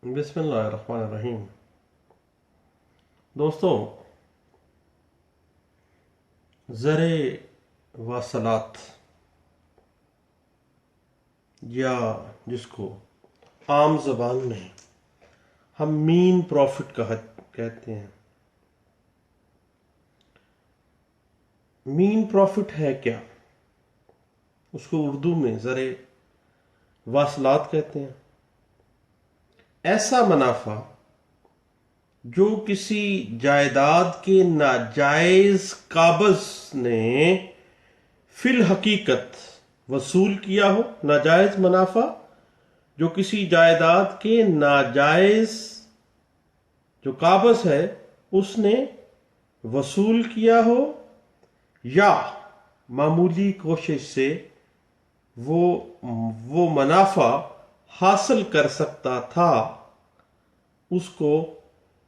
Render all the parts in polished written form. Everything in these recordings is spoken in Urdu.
بسم اللہ الرحمن الرحیم۔ دوستو، زر واصلات یا جس کو عام زبان میں ہم مین پروفٹ کہتے ہیں، مین پروفٹ ہے کیا؟ اس کو اردو میں زر واصلات کہتے ہیں۔ ایسا منافع جو کسی جائیداد کے ناجائز قابض نے فی الحقیقت وصول کیا ہو۔ ناجائز منافع جو کسی جائیداد کے ناجائز جو قابض ہے اس نے وصول کیا ہو، یا معمولی کوشش سے وہ منافع حاصل کر سکتا تھا، اس کو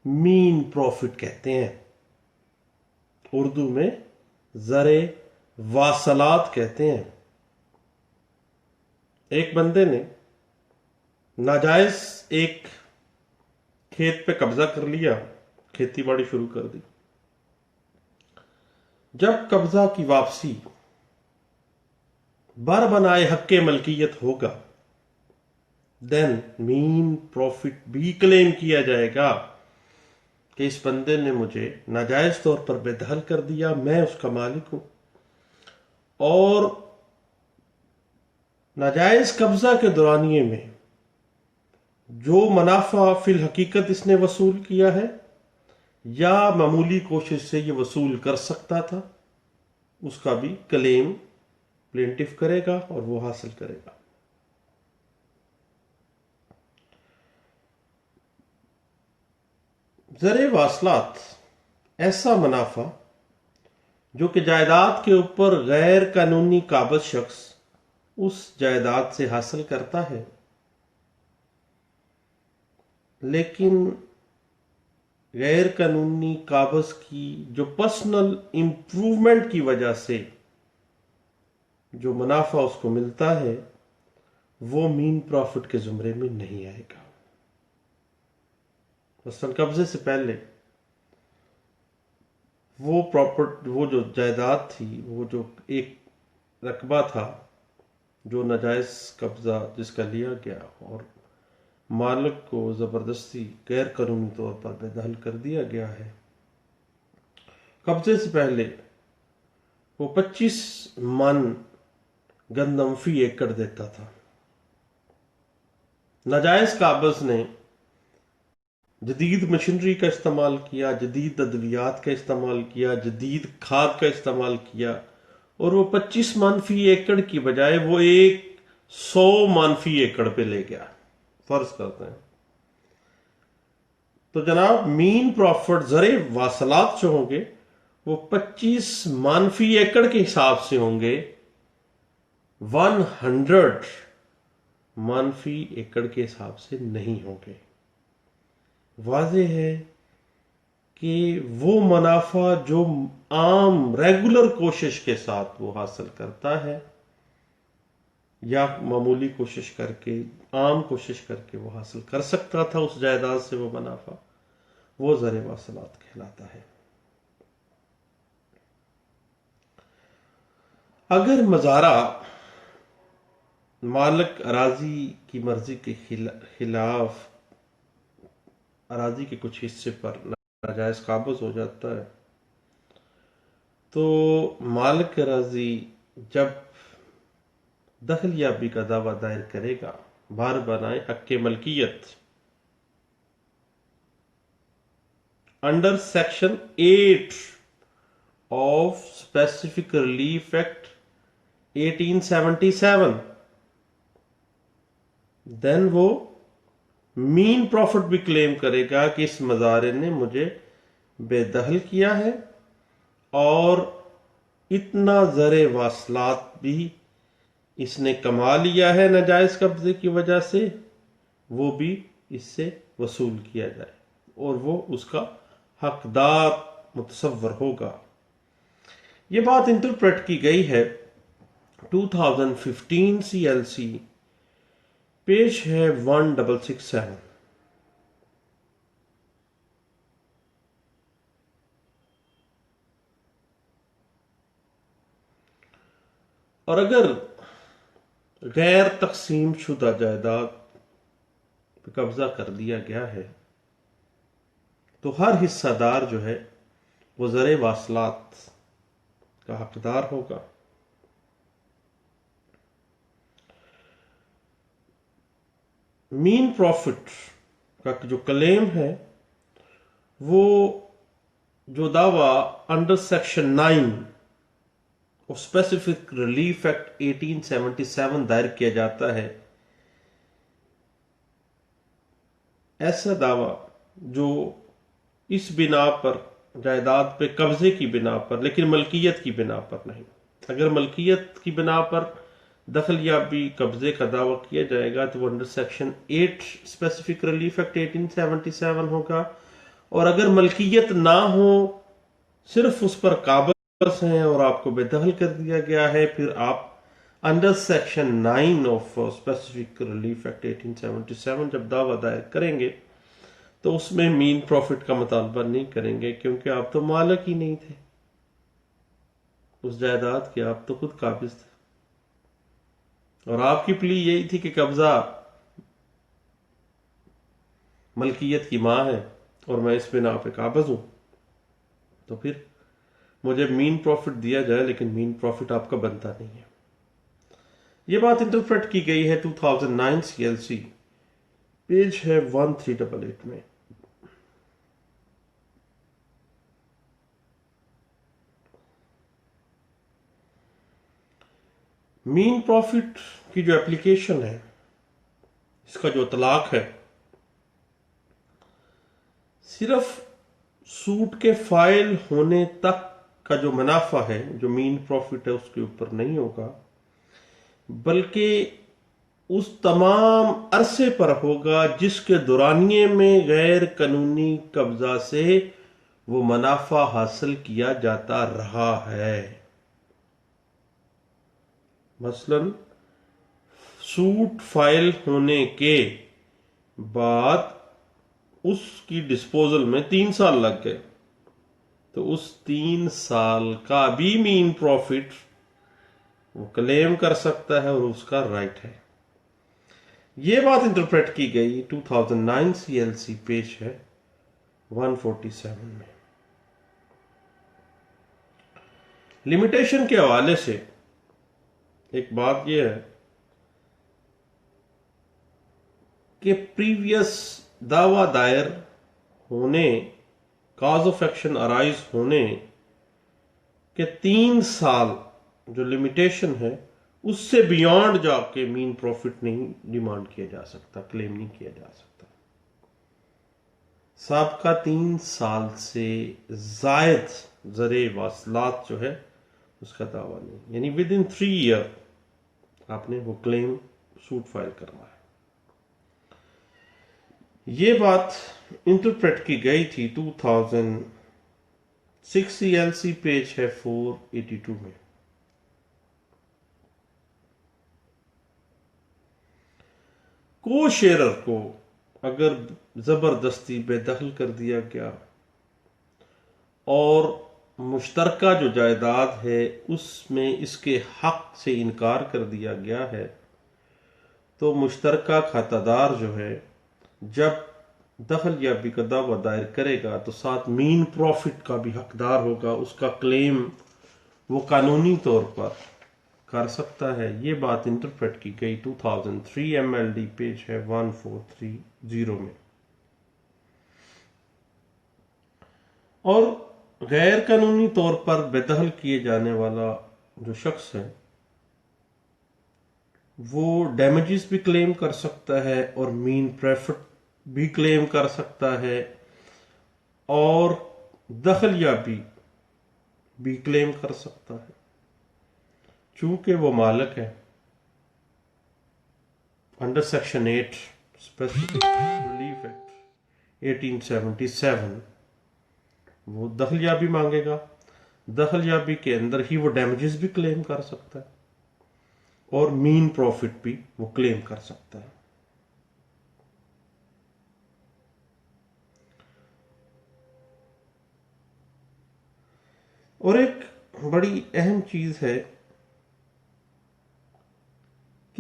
مین پروفٹ کہتے ہیں۔ اردو میں زر واصلات کہتے ہیں۔ ایک بندے نے ناجائز ایک کھیت پہ قبضہ کر لیا، کھیتی باڑی شروع کر دی۔ جب قبضہ کی واپسی بر بنائے حق ملکیت ہوگا، دین مین پروفٹ بھی کلیم کیا جائے گا کہ اس بندے نے مجھے ناجائز طور پر بے دخل کر دیا، میں اس کا مالک ہوں، اور ناجائز قبضہ کے دورانیے میں جو منافع فی الحقیقت اس نے وصول کیا ہے یا معمولی کوشش سے یہ وصول کر سکتا تھا، اس کا بھی کلیم پلینٹف کرے گا اور وہ حاصل کرے گا۔ زر واصلات ایسا منافع جو کہ جائیداد کے اوپر غیر قانونی قابض شخص اس جائیداد سے حاصل کرتا ہے، لیکن غیر قانونی قابض کی جو پرسنل امپروومنٹ کی وجہ سے جو منافع اس کو ملتا ہے وہ مین پروفٹ کے زمرے میں نہیں آئے گا۔ مثلاً قبضے سے پہلے وہ جو جائیداد تھی، وہ جو ایک رقبہ تھا جو ناجائز قبضہ جس کا لیا گیا اور مالک کو زبردستی غیر قانونی طور پر بے دخل کر دیا گیا ہے، قبضے سے پہلے وہ 25 من گندم فی ایکڑ دیتا تھا۔ ناجائز قابض نے جدید مشینری کا استعمال کیا، جدید ادویات کا استعمال کیا، جدید کھاد کا استعمال کیا، اور وہ 25 من فی ایکڑ کی بجائے وہ 100 من فی ایکڑ پہ لے گیا، فرض کرتے ہیں۔ تو جناب مین پروفٹ زر واصلات جو ہوں گے وہ 25 من فی ایکڑ کے حساب سے ہوں گے، 100 من فی ایکڑ کے حساب سے نہیں ہوں گے۔ واضح ہے کہ وہ منافع جو عام ریگولر کوشش کے ساتھ وہ حاصل کرتا ہے یا معمولی کوشش کر کے، عام کوشش کر کے وہ حاصل کر سکتا تھا اس جائیداد سے وہ منافع، وہ زر واصلات کہلاتا ہے۔ اگر مزارع مالک اراضی کی مرضی کے خلاف اراضی کے کچھ حصے پر ناجائز قابض ہو جاتا ہے، تو مالک اراضی جب دخل یابی کا دعویٰ دائر کرے گا بار بنائے حق ملکیت under section 8 of specific relief act 1877، دین وہ مین پروفٹ بھی کلیم کرے گا کہ اس مزارع نے مجھے بے دخل کیا ہے اور اتنا زر واصلات بھی اس نے کما لیا ہے ناجائز قبضے کی وجہ سے، وہ بھی اس سے وصول کیا جائے اور وہ اس کا حقدار متصور ہوگا۔ یہ بات انٹرپریٹ کی گئی ہے 2015 CLC پیش ہے 1667۔ اور اگر غیر تقسیم شدہ جائیداد پہ قبضہ کر دیا گیا ہے تو ہر حصہ دار جو ہے وہ زر واصلات کا حقدار ہوگا. مین پروفٹ کا جو کلیم ہے وہ جو دعویٰ under section 9 of specific relief act 1877 دائر کیا جاتا ہے، ایسا دعویٰ جو اس بنا پر جائیداد پہ قبضے کی بنا پر، لیکن ملکیت کی بنا پر نہیں. اگر ملکیت کی بنا پر دخل یابی قبضے کا دعویٰ کیا جائے گا تو وہ under section 8 specific relief act 1877 ہوگا. اور اگر ملکیت نہ ہو، صرف اس پر قابض ہیں اور آپ کو بے دخل کر دیا گیا ہے، پھر آپ under section 9 of specific relief act 1877 جب دعویٰ دائر کریں گے تو اس میں مین پروفٹ کا مطالبہ نہیں کریں گے، کیونکہ آپ تو مالک ہی نہیں تھے اس جائیداد کے، آپ تو خود قابض تھے. اور آپ کی پلی یہی تھی کہ قبضہ ملکیت کی ماں ہے اور میں اس بنا پہ قابض ہوں، تو پھر مجھے مین پروفٹ دیا جائے، لیکن مین پروفٹ آپ کا بنتا نہیں ہے. یہ بات انٹرپریٹ کی گئی ہے 2009 CLC پیج ہے 1388 میں. مین پروفٹ کی جو اپلیکیشن ہے، اس کا جو اطلاق ہے، صرف سوٹ کے فائل ہونے تک کا جو منافع ہے، جو مین پروفٹ ہے، اس کے اوپر نہیں ہوگا، بلکہ اس تمام عرصے پر ہوگا جس کے دورانیے میں غیر قانونی قبضہ سے وہ منافع حاصل کیا جاتا رہا ہے. مثلا سوٹ فائل ہونے کے بعد اس کی ڈسپوزل میں 3 سال لگ گئے، تو اس 3 سال کا بھی مین پروفٹ وہ کلیم کر سکتا ہے اور اس کا رائٹ ہے. یہ بات انٹرپریٹ کی گئی 2009 CLC پیج ہے 147 میں. لمیٹیشن کے حوالے سے ایک بات یہ ہے کہ پریویس دعویٰ دائر ہونے، کاز آف ایکشن ارائز ہونے کے 3 سال جو لمیٹیشن ہے، اس سے بیونڈ جا کے مین پروفٹ نہیں ڈیمانڈ کیا جا سکتا، کلیم نہیں کیا جا سکتا. سابقہ 3 سال سے زائد زر واصلات جو ہے اس کا دعویٰ نہیں، یعنی ود ان 3 ایئر آپ نے وہ کلیم سوٹ فائل کرنا ہے. یہ بات انٹرپریٹ کی گئی تھی 2006 CLC پیج ہے 482 میں. کو شیئرر کو اگر زبردستی بے دخل کر دیا گیا اور مشترکہ جو جائیداد ہے اس میں اس کے حق سے انکار کر دیا گیا ہے، تو مشترکہ کھاتہ دار جو ہے جب دخل یابی کا دعویٰ دائر کرے گا تو ساتھ مین پروفٹ کا بھی حقدار ہوگا، اس کا کلیم وہ قانونی طور پر کر سکتا ہے. یہ بات انٹرپریٹ کی گئی 2003 MLD پیج ہے 1430 میں. اور غیر قانونی طور پر بے دخل کیے جانے والا جو شخص ہے وہ ڈیمیجز بھی کلیم کر سکتا ہے اور مین پروفٹ بھی کلیم کر سکتا ہے اور دخل یابی بھی کلیم کر سکتا ہے، چونکہ وہ مالک ہے. Under section 8 specific relief act 1877 وہ دخل یابی مانگے گا، دخل یابی کے اندر ہی وہ ڈیمیجز بھی کلیم کر سکتا ہے اور مین پروفٹ بھی وہ کلیم کر سکتا ہے. اور ایک بڑی اہم چیز ہے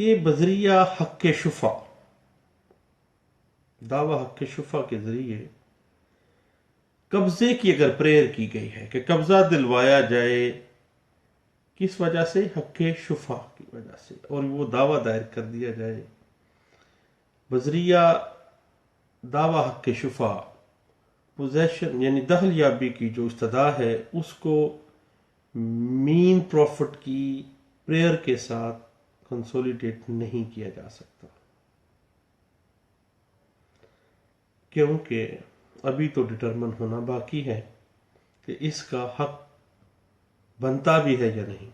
کہ بذریعہ حق شفا، دعوی حق شفا کے ذریعے قبضے کی اگر پریئر کی گئی ہے کہ قبضہ دلوایا جائے، کس وجہ سے؟ حق شفا کی وجہ سے، اور وہ دعویٰ دائر کر دیا جائے بذریعہ دعویٰ حق شفا، پوزیشن یعنی دخل یابی کی جو استدعا ہے اس کو مین پروفٹ کی پریئر کے ساتھ کنسولیڈیٹ نہیں کیا جا سکتا، کیونکہ ابھی تو ڈٹرمن ہونا باقی ہے کہ اس کا حق بنتا بھی ہے یا نہیں۔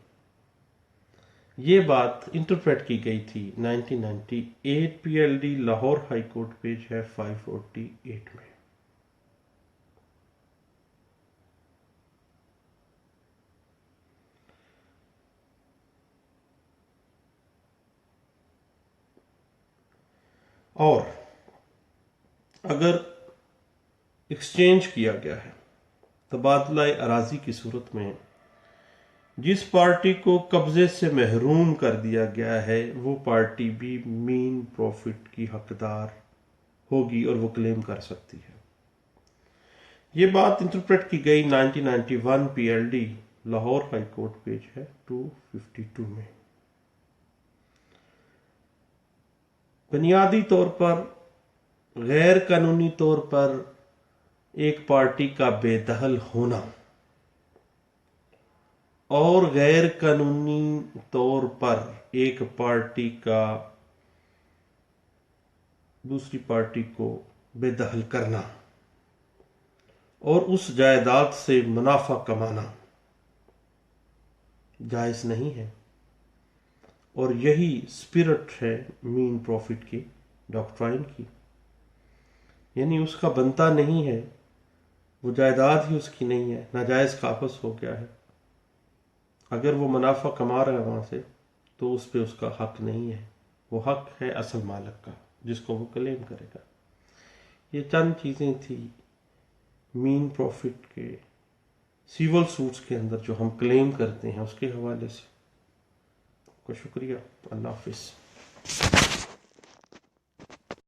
یہ بات انٹرپریٹ کی گئی تھی 1998 P L D Lahore high court, page ہے 548 میں۔ اور اگر ایکسچینج کیا گیا ہے، تبادلہ اراضی کی صورت میں، جس پارٹی کو قبضے سے محروم کر دیا گیا ہے وہ پارٹی بھی مین پروفٹ کی حقدار ہوگی اور وہ کلیم کر سکتی ہے۔ یہ بات انٹرپریٹ کی گئی 1991 P L D Lahore high court, page ہے 252 میں۔ بنیادی طور پر غیر قانونی طور پر ایک پارٹی کا بے دخل ہونا اور غیر قانونی طور پر ایک پارٹی کا دوسری پارٹی کو بے دخل کرنا اور اس جائیداد سے منافع کمانا جائز نہیں ہے، اور یہی اسپرٹ ہے مین پروفٹ کی ڈاکٹرائن کی، یعنی اس کا بنتا نہیں ہے، وہ جائیداد ہی اس کی نہیں ہے، ناجائز قابض ہو گیا ہے، اگر وہ منافع کما رہا ہے وہاں سے تو اس پہ اس کا حق نہیں ہے، وہ حق ہے اصل مالک کا جس کو وہ کلیم کرے گا۔ یہ چند چیزیں تھی مین پروفٹ کے سیول سوٹس کے اندر جو ہم کلیم کرتے ہیں اس کے حوالے سے۔ کو شکریہ، اللہ حافظ۔